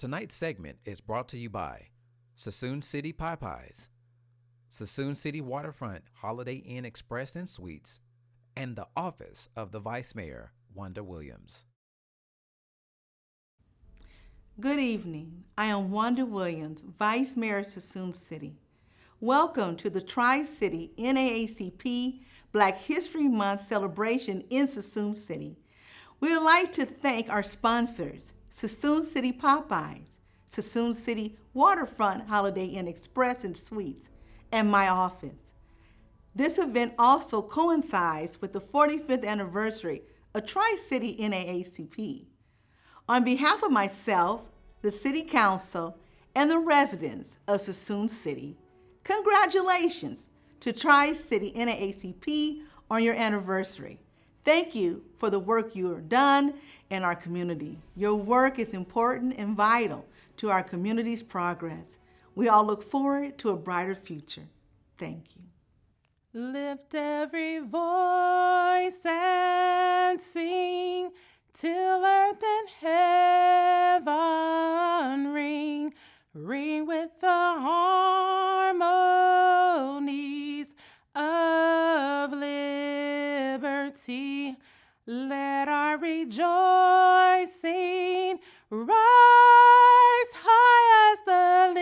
Tonight's segment is brought to you by Suisun City Pie Pies, Suisun City Waterfront Holiday Inn Express and Suites, and the office of the Vice Mayor, Wanda Williams. Good evening. I am Wanda Williams, Vice Mayor of Suisun City. Welcome to the Tri-City NAACP Black History Month celebration in Suisun City. We would like to thank our sponsors, Suisun City Popeyes, Suisun City Waterfront Holiday Inn Express and Suites, and my office. This event also coincides with the 45th anniversary of Tri-City NAACP. On behalf of myself, the City Council, and the residents of Suisun City, congratulations to Tri-City NAACP on your anniversary. Thank you for the work you have done in our community. Your work is important and vital to our community's progress. We all look forward to a brighter future. Thank you. Lift every voice and sing till earth and heaven ring. Ring with the harmonies of liberty. Let our rejoicing rise high as the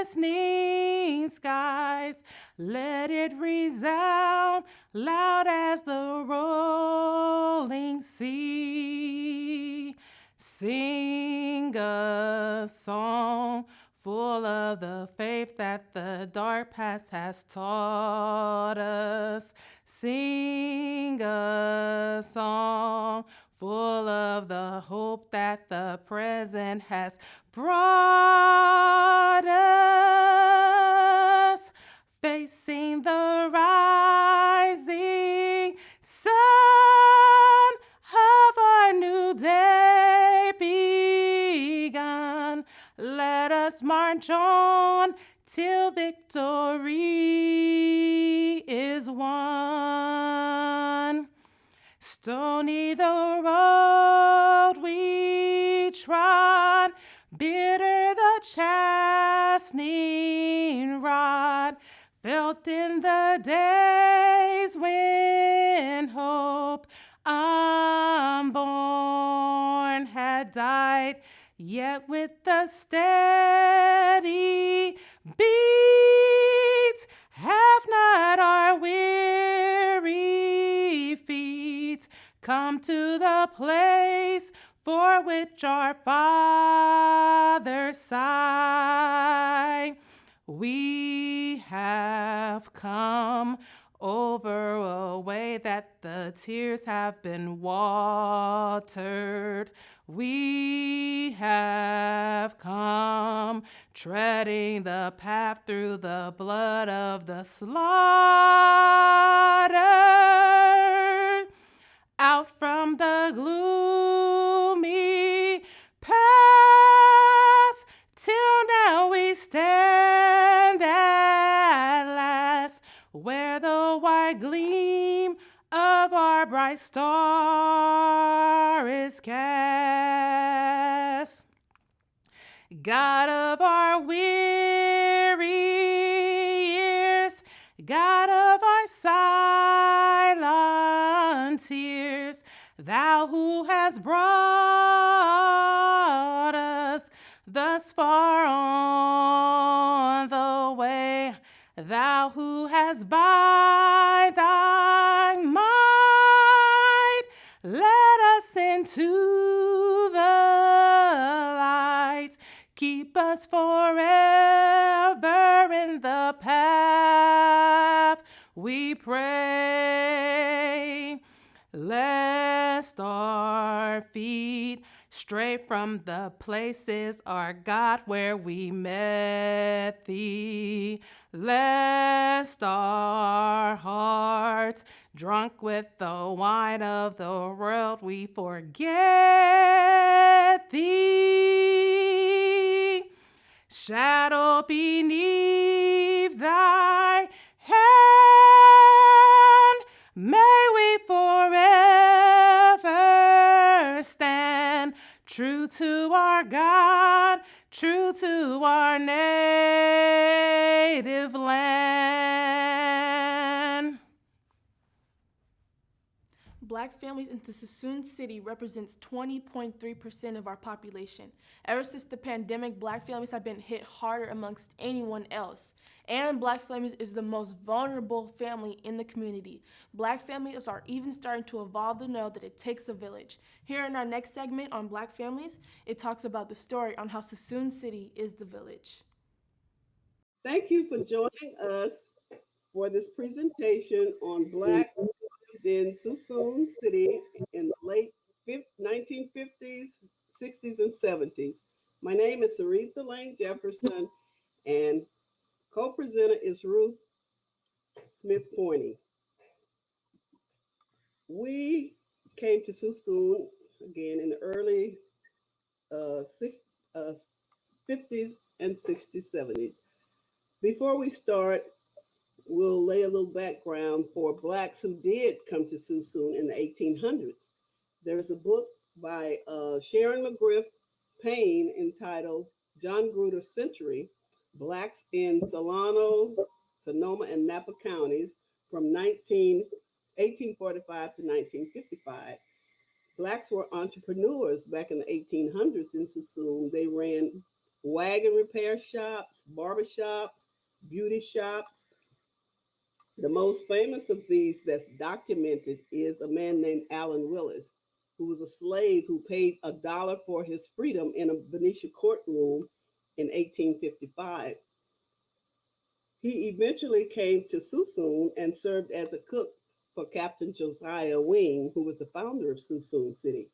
listening skies. Let it resound loud as the rolling sea. Sing a song full of the faith that the dark past has taught us. Sing a song full of the hope that the present has brought us. Facing the rising sun of our new day begun. Let us march on till victory is won. Stony the road we trod, bitter the chastening rod, felt in the days when hope unborn had died. Yet with the steady beat have not our weary feet come to the place for which our fathers sigh. We have come over a way that the tears have been watered. We have come treading the path through the blood of the slaughtered. Out from the gloomy past, till now we stand at last, where the white gleam of our bright star is cast. God of our weary years, God of our silent tears, thou who hast brought us thus far on the way, thou who hast by thy might led us into the light. Keep us forever in the path, we pray, lest our feet stray from the places, our God, where we met thee. Lest our hearts, drunk with the wine of the world, we forget thee. Shadow beneath thy hand, may we forever stand true to our God, true to our native land. Black families in the Suisun City represents 20.3% of our population. Ever since the pandemic, Black families have been hit harder amongst anyone else. And Black families is the most vulnerable family in the community. Black families are even starting to evolve to know that it takes a village. Here in our next segment on Black families, it talks about the story on how Suisun City is the village. Thank you for joining us for this presentation on Black in Suisun City in the late 1950s, 60s, and 70s. My name is Aretha Lane Jefferson, and co-presenter is Ruth Smith Pointy. We came to Suisun again in the early 50s and 60s, 70s. Before we start, we'll lay a little background for Blacks who did come to Suisun in the 1800s. There's a book by Sharon McGriff Payne entitled John Gruder's Century, Blacks in Solano, Sonoma, and Napa counties from 1845 to 1955. Blacks were entrepreneurs back in the 1800s in Suisun. They ran wagon repair shops, barber shops, beauty shops. The most famous of these that's documented is a man named Allen Willis, who was a slave who paid $1 for his freedom in a Benicia courtroom in 1855. He eventually came to Suisun and served as a cook for Captain Josiah Wing, who was the founder of Suisun City.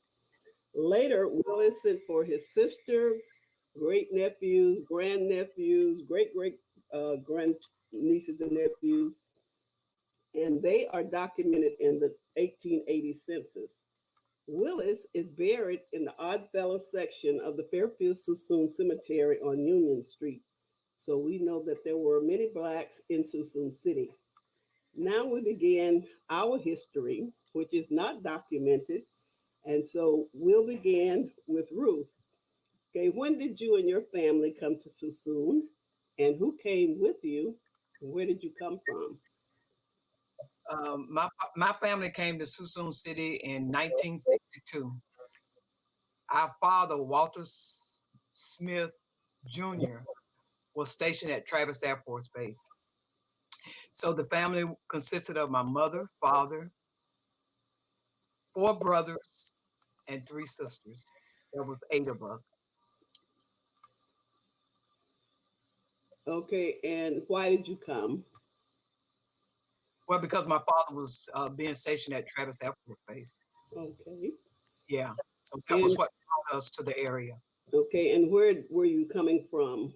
Later, Willis sent for his sister, great-nephews, grandnephews, great-great-grandnieces and nephews, and they are documented in the 1880 census. Willis is buried in the Oddfellow section of the Fairfield Suisun Cemetery on Union Street. So we know that there were many Blacks in Suisun City. Now we begin our history, which is not documented. And so we'll begin with Ruth. Okay, when did you and your family come to Suisun? And who came with you? Where did you come from? My family came to Suisun City in 1962. Our father, Walter Smith Jr., was stationed at Travis Air Force Base. So the family consisted of my mother, father, 4 brothers, and 3 sisters. There was 8 of us. Okay, and why did you come? Well, because my father was being stationed at Travis Air Force Base. Okay. Yeah, so that was what brought us to the area. Okay, and where were you coming from?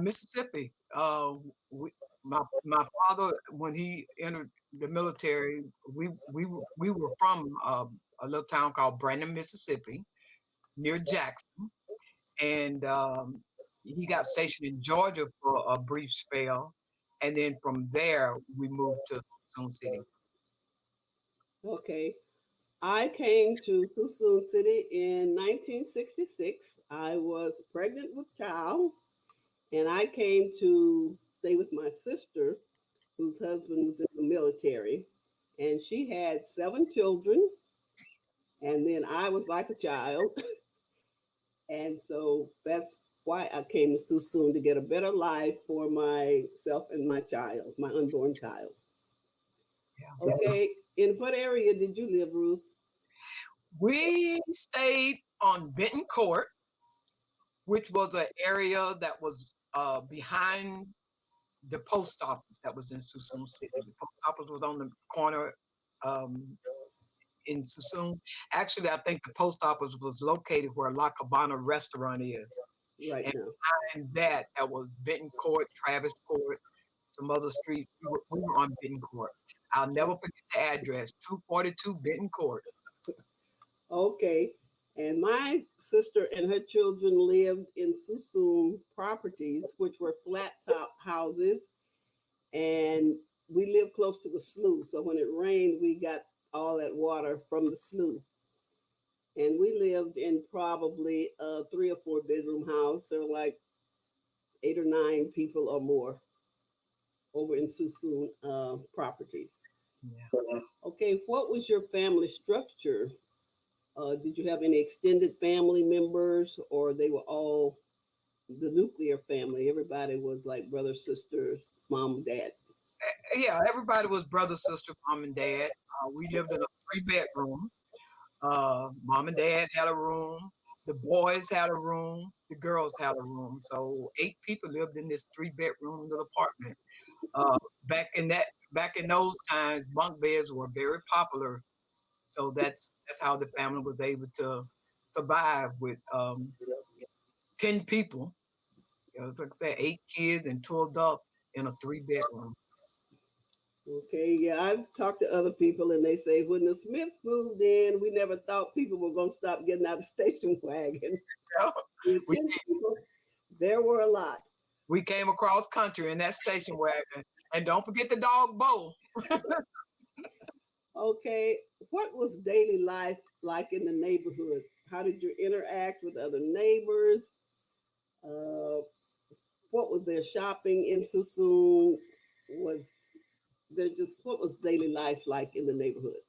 Mississippi. My father, when he entered the military, we were from a little town called Brandon, Mississippi, near Jackson, and he got stationed in Georgia for a brief spell, and then from there we moved to Suisun City. Okay. I came to Suisun City in 1966. I was pregnant with child, and I came to stay with my sister, whose husband was in the military, and she had 7 children, and then I was like a child. And so that's why I came to Suisun, to get a better life for myself and my child, my unborn child. Yeah. Okay, in what area did you live, Ruth? We stayed on Benton Court, which was an area that was behind the post office that was in Suisun City. The post office was on the corner in Suisun. Actually, I think the post office was located where La Cabana restaurant is. Right. And now, behind that was Benton Court, Travis Court, some other street. We were on Benton Court. I'll never forget the address, 242 Benton Court. Okay. And my sister and her children lived in Suisun properties, which were flat top houses. And we lived close to the slough. So when it rained, we got all that water from the slough. And we lived in probably a 3 or 4 bedroom house. There were like 8 or 9 people or more over in Suisun properties. Yeah. Okay, what was your family structure? Did you have any extended family members, or they were all the nuclear family? Everybody was like brothers, sisters, mom, dad. Yeah, everybody was brother, sister, mom, and dad. We lived in a 3 bedroom. Mom and dad had a room. The boys had a room. The girls had a room. So 8 people lived in this 3 bedroom little apartment. Uh, back in those times, bunk beds were very popular. So that's how the family was able to survive with 10 people. You know, it's like I said, 8 kids and 2 adults in a 3 bedroom. Okay, yeah, I've talked to other people and they say when the Smiths moved in, we never thought people were going to stop getting out of station wagon. Yeah. With We 10 people, there were a lot. we came across country in that station wagon, and don't forget the dog Bo. Okay, what was daily life like in the neighborhood? How did you interact with other neighbors? Uh, what was their shopping in Suisun? Was there just what was daily life like in the neighborhood?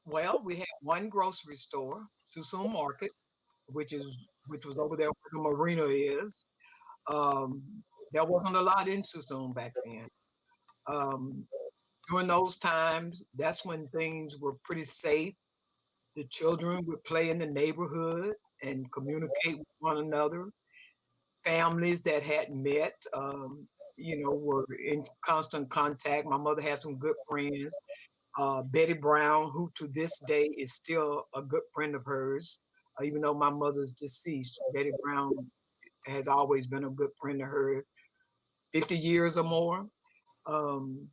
Well, we had one grocery store, Suisun Market, which was over there where the marina is. Um, there wasn't a lot in Suisun back then. Um, during those times, that's when things were pretty safe. The children would play in the neighborhood and communicate with one another. Families that hadn't met, were in constant contact. My mother had some good friends. Betty Brown, who to this day is still a good friend of hers, even though my mother's deceased. Betty Brown has always been a good friend of hers, 50 years or more. Um,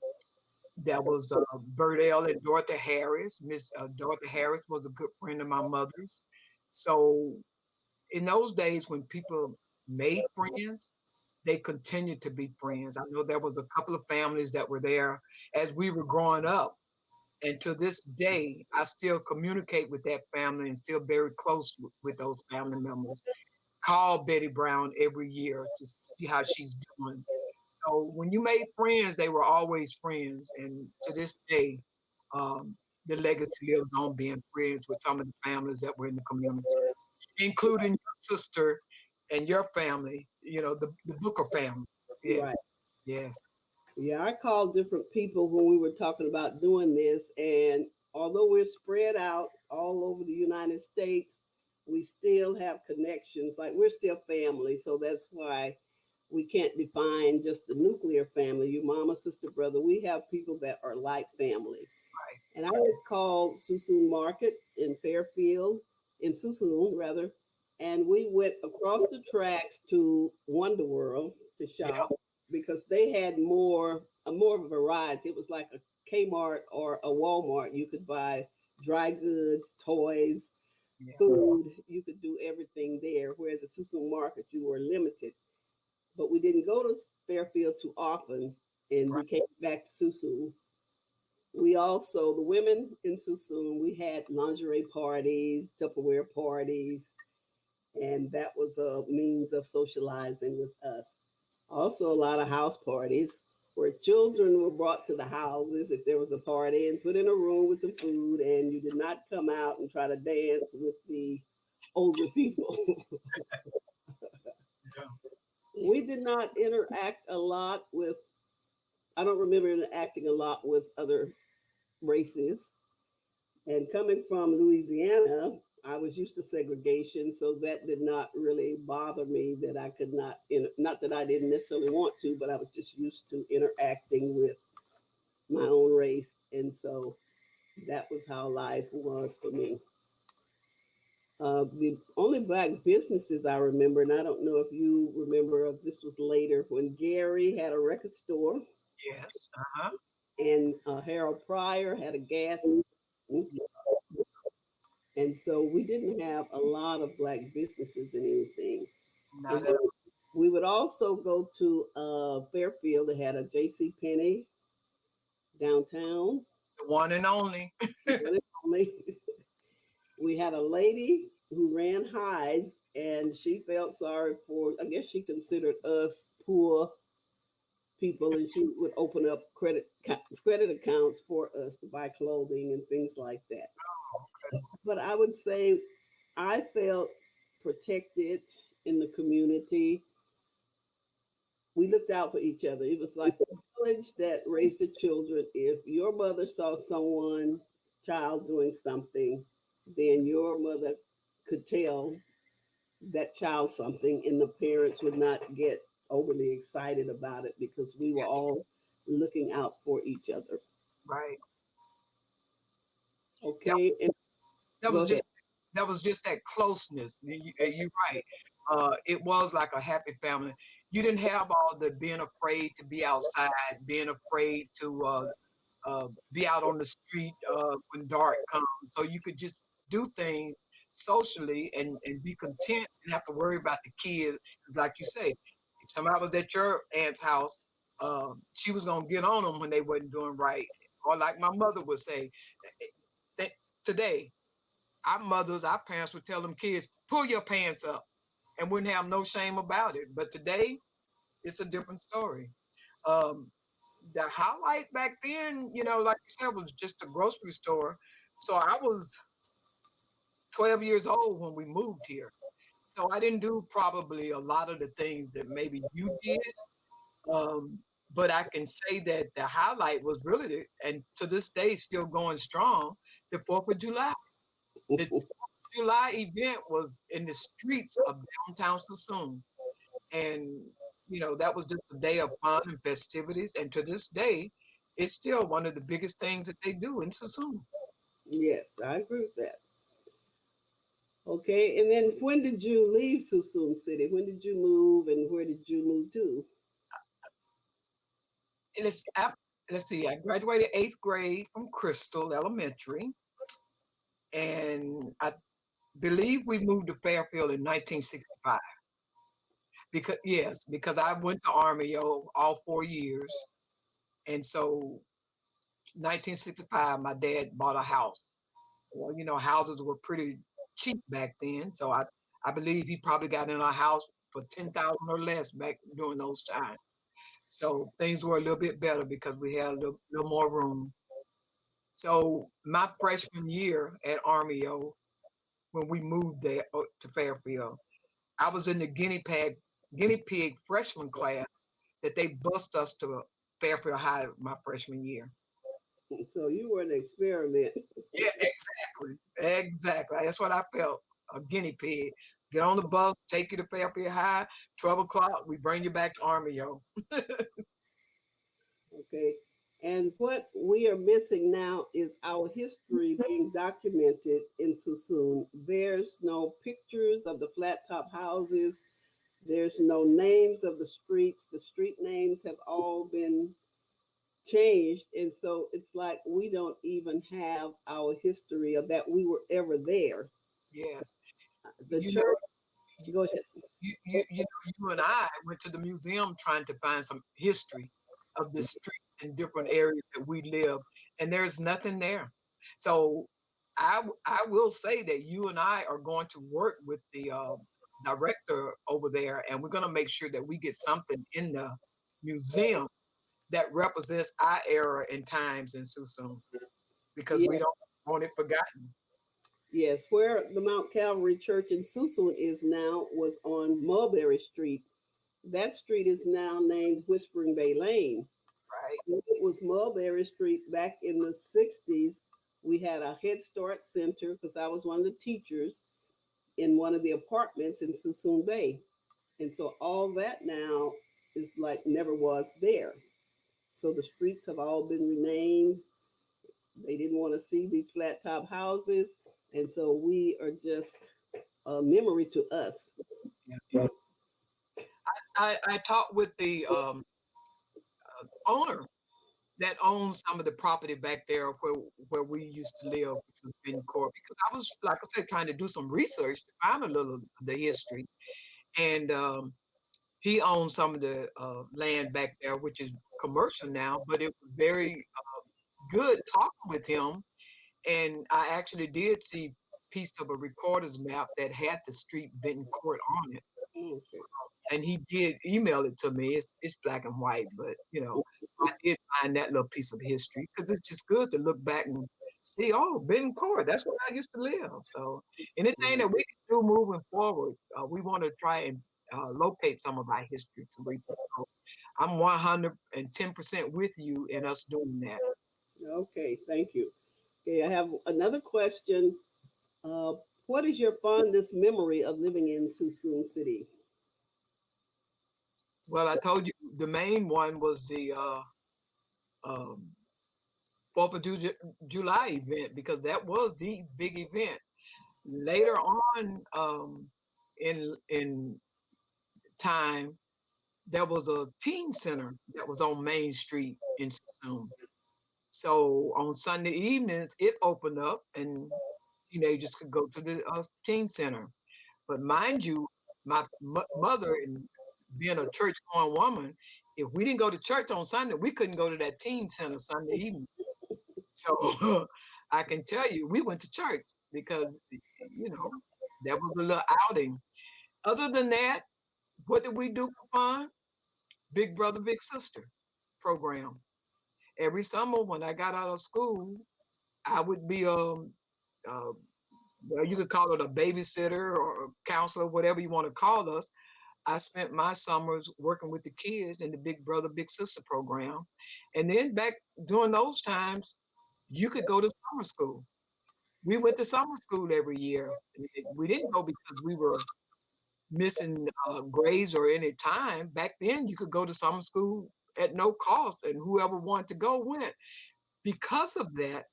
that was Burdell and Dorothy Harris. Miss Dorothy Harris was a good friend of my mother's. So in those days when people made friends, they continued to be friends. I know there was a couple of families that were there as we were growing up. And to this day, I still communicate with that family and still very close with those family members. Call Betty Brown every year to see how she's doing. So when you made friends, they were always friends. And to this day, um, the legacy lives on being friends with some of the families that were in the community, including your sister and your family, the Booker family. Yes, Right. yes. Yeah, I called different people when we were talking about doing this, and although we're spread out all over the United States, we still have connections. Like we're still family, so that's why we can't define just the nuclear family, your mama, sister, brother. We have people that are like family. And I would call Suisun Market in Fairfield, in Suisun rather, and we went across the tracks to Wonder World to Yeah, shop because they had more of a variety. It was like a Kmart or a Walmart. You could buy dry goods, toys, yeah. food. You could do everything there. Whereas at Suisun Market, you were limited. But we didn't go to Fairfield too often, and we Right. came back to Suisun. We also, the women in Suisun, we had lingerie parties, Tupperware parties, and that was a means of socializing with us. Also, a lot of house parties where children were brought to the houses if there was a party and put in a room with some food, and you did not come out and try to dance with the older people. Yeah. We did not interact a lot with, I don't remember interacting a lot with other races. And coming from Louisiana, I was used to segregation, so that did not really bother me that I could not, not that I didn't necessarily want to, but I was just used to interacting with my own race. And so that was how life was for me. The only black businesses I remember, and I don't know if you remember, if this was later when Gary had a record store Yes. Uh-huh. and Harold Pryor had a gas. And so we didn't have a lot of black businesses in anything. Now And that we would also go to Fairfield. They had a J.C. Penney downtown. the one and only. We We had a lady who ran hides, and she felt sorry for, I guess she considered us poor people, and she would open up credit accounts for us to buy clothing and things like that. But I would say I felt protected in the community. We looked out for each other. It was like a village that raised the children. If your mother saw someone, child doing something, then your mother could tell that child something, and the parents would not get overly excited about it because we were all looking out for each other. Right. Okay. And That go was ahead. just that closeness. You're right. It was like a happy family. You didn't have all the being afraid to be outside, being afraid to be out on the street when dark comes. So you could just do things socially and be content and have to worry about the kids. Like you say, if somebody was at your aunt's house, she was gonna get on them when they wasn't doing right. Or like my mother would say, that today, our parents would tell them kids, pull your pants up and wouldn't have no shame about it. But today, it's a different story. Um, the highlight back then, like you said, was just a grocery store. So I was 12 years old when we moved here. So I didn't do probably a lot of the things that maybe you did. Um, but I can say that the highlight was really, and to this day, still going strong, the 4th of July. The 4th of July event was in the streets of downtown Suisun. And, that was just a day of fun and festivities. And to this day, it's still one of the biggest things that they do in Suisun. Yes, I agree with that. Okay, and then when did you leave Suisun City? When did you move, and where did you move to? And let's see, I graduated 8th grade from Crystal Elementary. And I believe we moved to Fairfield in 1965. Because I went to Army all 4 years. And so 1965, my dad bought a house. Well, houses were pretty cheap back then. So I believe he probably got in a house for 10,000 or less back during those times. So things were a little bit better because we had a little more room. So my freshman year at Army, when we moved there to Fairfield, I was in the guinea pig freshman class that they bused us to Fairfield High my freshman year. So you were an experiment. Yeah, exactly. That's what I felt, a guinea pig. Get on the bus, take you to Fairfield High, 12 o'clock, we bring you back to Army, Okay. And what we are missing now is our history being documented in Suisun. There's no pictures of the flat top houses. There's no names of the streets. The street names have all been changed. And so it's like we don't even have our history of that we were ever there. Yes. The You church, know, go ahead. you and I went to the museum trying to find some history of the streets in different areas that we live, and there's nothing there. So I will say that you and I are going to work with the director over there, and we're going to make sure that we get something in the museum that represents our era and times in Suisun, because we Yes, don't want it forgotten. yes. Where the Mount Calvary Church in Suisun is now was on Mulberry Street. That street is now named Whispering Bay Lane. Right. It was Mulberry Street back in the 60s. We had a Head Start Center because I was one of the teachers in one of the apartments in Suisun Bay. And so all that now is like never was there. So the streets have all been renamed. They didn't want to see these flat top houses. And so we are just a memory to us. Yeah. I talked with the owner that owns some of the property back there where we used to live, which was in court, because I was, like I said, trying to do some research to find a little of the history. And he owns some of the land back there, which is commercial now, but it was very good talking with him. And I actually did see piece of a recorder's map that had the street Benton Court on it. Okay. And he did email it to me. It's black and white, but so I did find that little piece of history because it's just good to look back and see, oh, Benton Court, that's where I used to live. So anything that we can do moving forward, we want to try and locate some of our history. So I'm 110% with you in us doing that. Okay, thank you. Okay, I have another question. What is your fondest memory of living in Suisun City? Well, I told you the main one was the um, 4th of July event because that was the big event. Later on in time, there was a teen center that was on Main Street in Suisun. So on Sunday evenings, it opened up and teenagers could go to the teen center. But mind you, my mother, and being a church going woman, if we didn't go to church on Sunday, we couldn't go to that teen center Sunday evening. So I can tell you, we went to church because, that was a little outing. Other than that, what did we do for fun? Big brother, big sister program. Every summer when I got out of school, I would be well, you could call it a babysitter or a counselor, whatever you want to call us. I spent my summers working with the kids in the Big Brother, Big Sister program. And then back during those times, you could go to summer school. We went to summer school every year. We didn't go because we were missing grades or any time. Back then, you could go to summer school at no cost, and whoever wanted to go went. Because of that,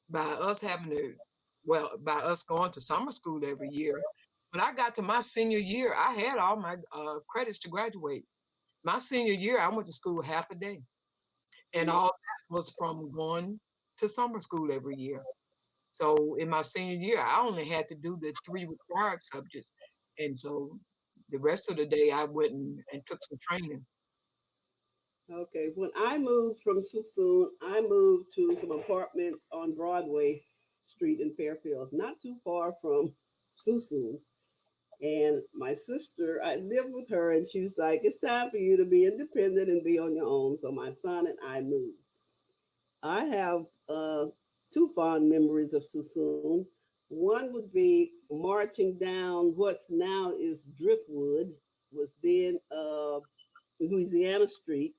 by us by us going to summer school every year, when I got to my senior year, I had all my credits to graduate. My senior year, I went to school half a day, and all that was from going to summer school every year. So in my senior year, I only had to do the 3 required subjects, and so the rest of the day I went and took some training. Okay, when I moved from Suisun, I moved to some apartments on Broadway Street in Fairfield, not too far from Suisun. And my sister, I lived with her, and she was like, "It's time for you to be independent and be on your own." So my son and I moved. I have two fond memories of Suisun. One would be marching down what's now is Driftwood, was then Louisiana Street.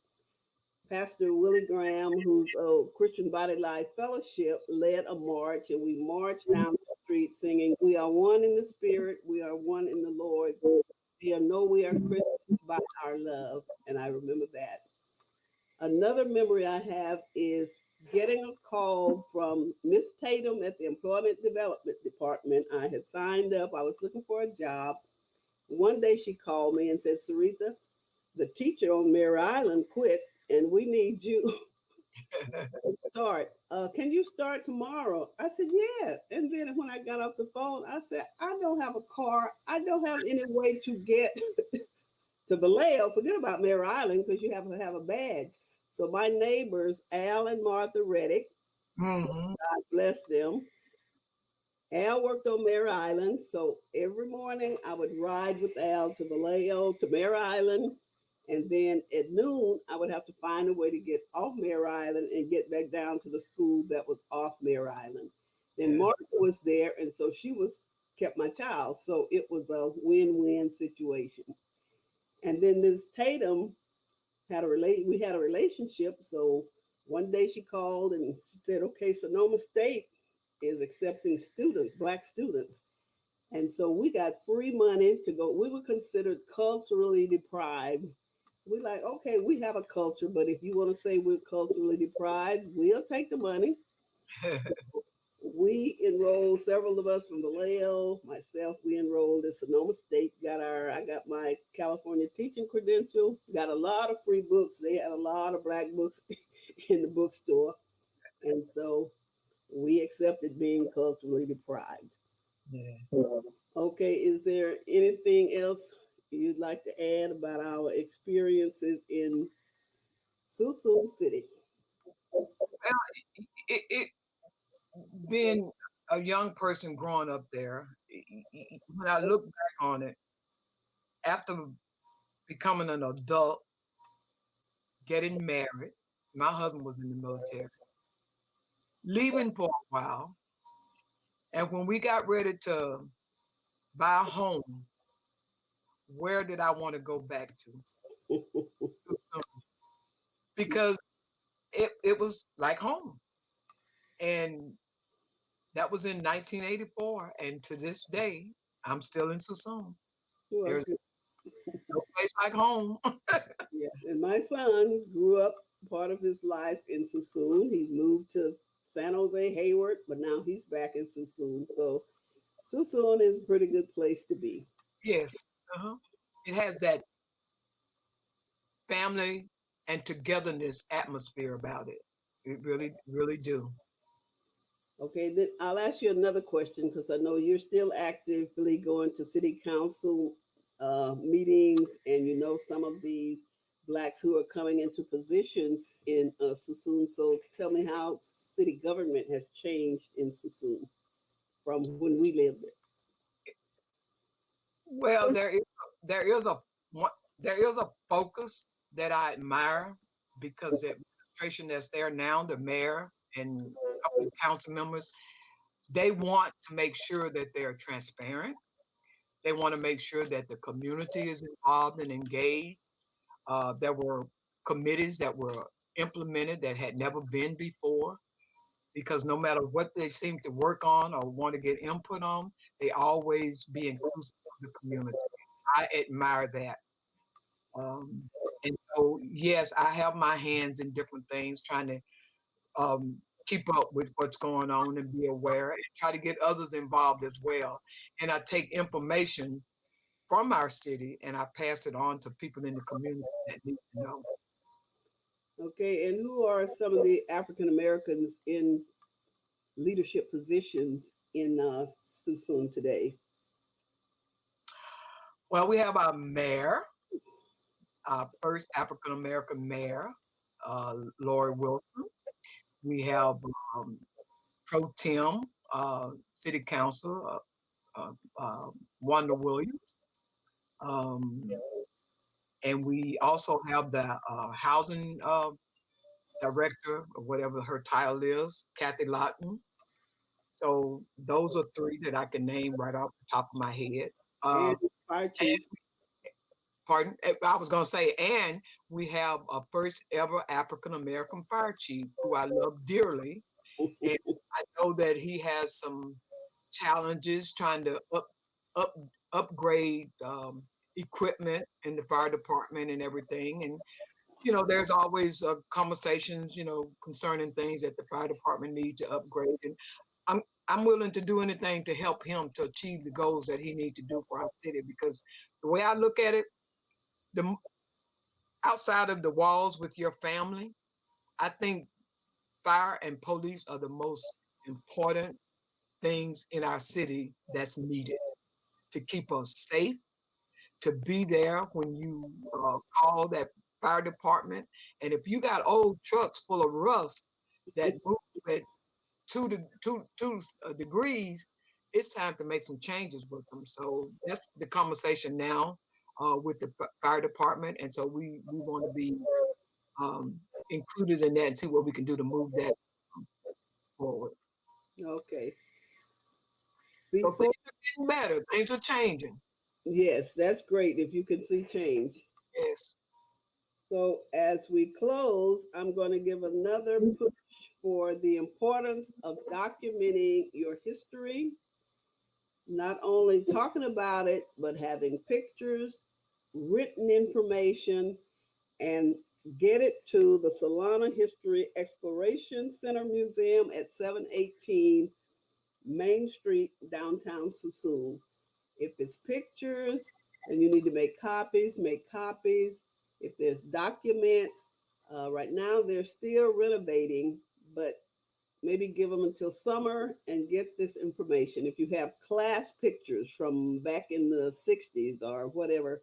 Pastor Willie Graham, who's a Christian Body Life Fellowship, led a march, and we marched down the street singing, "We are one in the Spirit, we are one in the Lord. We know we are Christians by our love." And I remember that. Another memory I have is getting a call from Miss Tatum at the Employment Development Department. I had signed up, I was looking for a job. One day she called me and said, "Saritha, the teacher on Mare Island quit, and we need you to start. Can you start tomorrow?" I said, "Yeah." And then when I got off the phone, I said, "I don't have a car. I don't have any way to get to Vallejo. Forget about Mare Island because you have to have a badge." So my neighbors, Al and Martha Reddick, Mm-hmm. God bless them. Al worked on Mare Island, so every morning I would ride with Al to Vallejo, to Mare Island, and then at noon I would have to find a way to get off Mare Island and get back down to the school that was off Mare Island. Then Martha was there, and so she was kept my child, so it was a win-win situation. And then Ms. Tatum we had a relationship, so one day she called and she said, "Okay, Sonoma State is accepting students, Black students." And so we got free money to go. We were considered culturally deprived. We like, okay, we have a culture, but if you want to say we're culturally deprived, we'll take the money. We enrolled, several of us from Vallejo, myself, we enrolled at Sonoma State, I got my California teaching credential, got a lot of free books. They had a lot of Black books in the bookstore. And so we accepted being culturally deprived. Yeah. Okay, is there anything else you'd like to add about our experiences in Suisun City? Well, it being a young person growing up there, when I look back on it, after becoming an adult, getting married, my husband was in the military, leaving for a while, and when we got ready to buy a home, where did I want to go back to? Because it was like home. And that was in 1984. And to this day, I'm still in Suisun. Well, There's no place like home. yeah. And my son grew up part of his life in Suisun. He moved to San Jose Hayward, but now he's back in Suisun. So Suisun is a pretty good place to be. Yes. Uh-huh. It has that family and togetherness atmosphere about it. It really, really do. Okay, then I'll ask you another question because I know you're still actively going to city council meetings, and you know some of the blacks who are coming into positions in Suisun. So tell me how city government has changed in Suisun from when we lived there. Well, there is a there is a focus that I admire because the administration that's there now, the mayor and a couple of council members, they want to make sure that they're transparent. They want to make sure that the community is involved and engaged. There were committees that were implemented that had never been before because no matter what they seem to work on or want to get input on, they always be inclusive of the community. I admire that. Um, and so, yes, I have my hands in different things, trying to um, keep up with what's going on and be aware and try to get others involved as well. And I take information from our city and I pass it on to people in the community that need to know. Okay, and who are some of the African Americans in leadership positions in Suisun today? Well, we have our mayor, our first African American mayor, Lori Wilson. We have pro tem city council, Wanda Williams. Um, and we also have the housing director, or whatever her title is, Kathy Lawton. So those are three that I can name right off the top of my head. And fire chief. Pardon? I was going to say, and we have a first ever African American fire chief who I love dearly. And I know that he has some challenges trying to up upgrade equipment in the fire department and everything. And you know, there's always conversations, you know, concerning things that the fire department needs to upgrade. And I'm willing to do anything to help him to achieve the goals that he needs to do for our city. Because the way I look at it, the outside of the walls with your family, I think fire and police are the most important things in our city that's needed to keep us safe, to be there when you call that fire department. And if you got old trucks full of rust that move at two degrees, it's time to make some changes with them. So that's the conversation now with the fire department. And so we want to be included in that and see what we can do to move that forward. Okay. So things are getting better. Things are changing. Yes, that's great if you can see change. Yes. So as we close, I'm going to give another push for the importance of documenting your history, not only talking about it, but having pictures, written information, and get it to the Solana History Exploration Center Museum at 718 Main Street, downtown Suisun. If it's pictures and you need to make copies, make copies. If there's documents, right now they're still renovating, but maybe give them until summer and get this information. If you have class pictures from back in the 60s or whatever,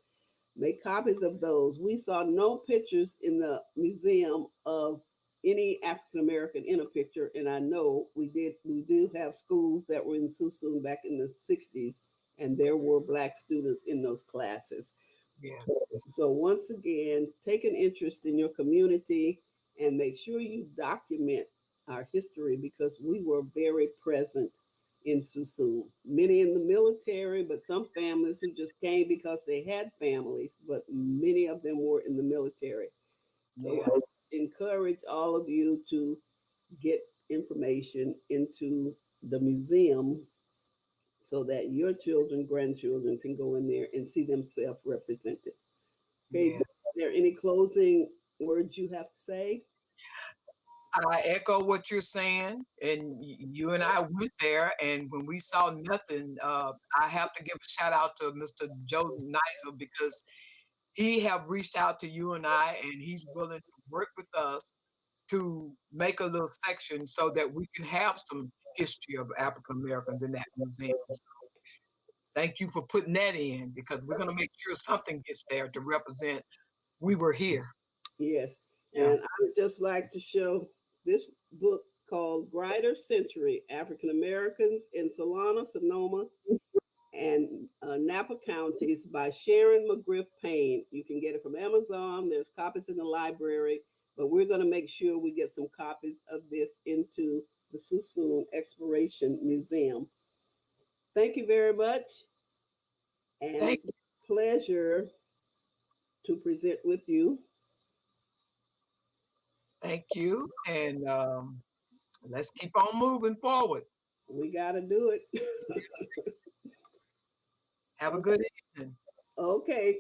make copies of those. We saw no pictures in the museum of any African American in a picture. And I know we do have schools that were in Suisun back in the 60s, and there were Black students in those classes. Yes. So once again, take an interest in your community and make sure you document our history, because we were very present in Suisun. Many in the military, but some families who just came because they had families, but many of them were in the military. So Yes. I encourage all of you to get information into the museum so that your children, grandchildren can go in there and see themselves represented. Okay, Yeah. are there any closing words you have to say? I echo what you're saying, and you and I went there, and when we saw nothing, I have to give a shout out to Mr. Joe Nizel, because he have reached out to you and I, and he's willing to work with us to make a little section so that we can have some history of African Americans in that museum. Thank you for putting that in, because we're going to make sure something gets there to represent we were here. Yes. Yeah. And I would just like to show this book called Grider Century, African Americans in Solana, Sonoma, and Napa counties by Sharon McGriff Payne. You can get it from Amazon. There's copies in the library, but we're going to make sure we get some copies of this into the Suisun Exploration Museum. Thank you very much. And it's a pleasure to present with you. Thank you. And let's keep on moving forward. We got to do it. Have a good evening. Okay.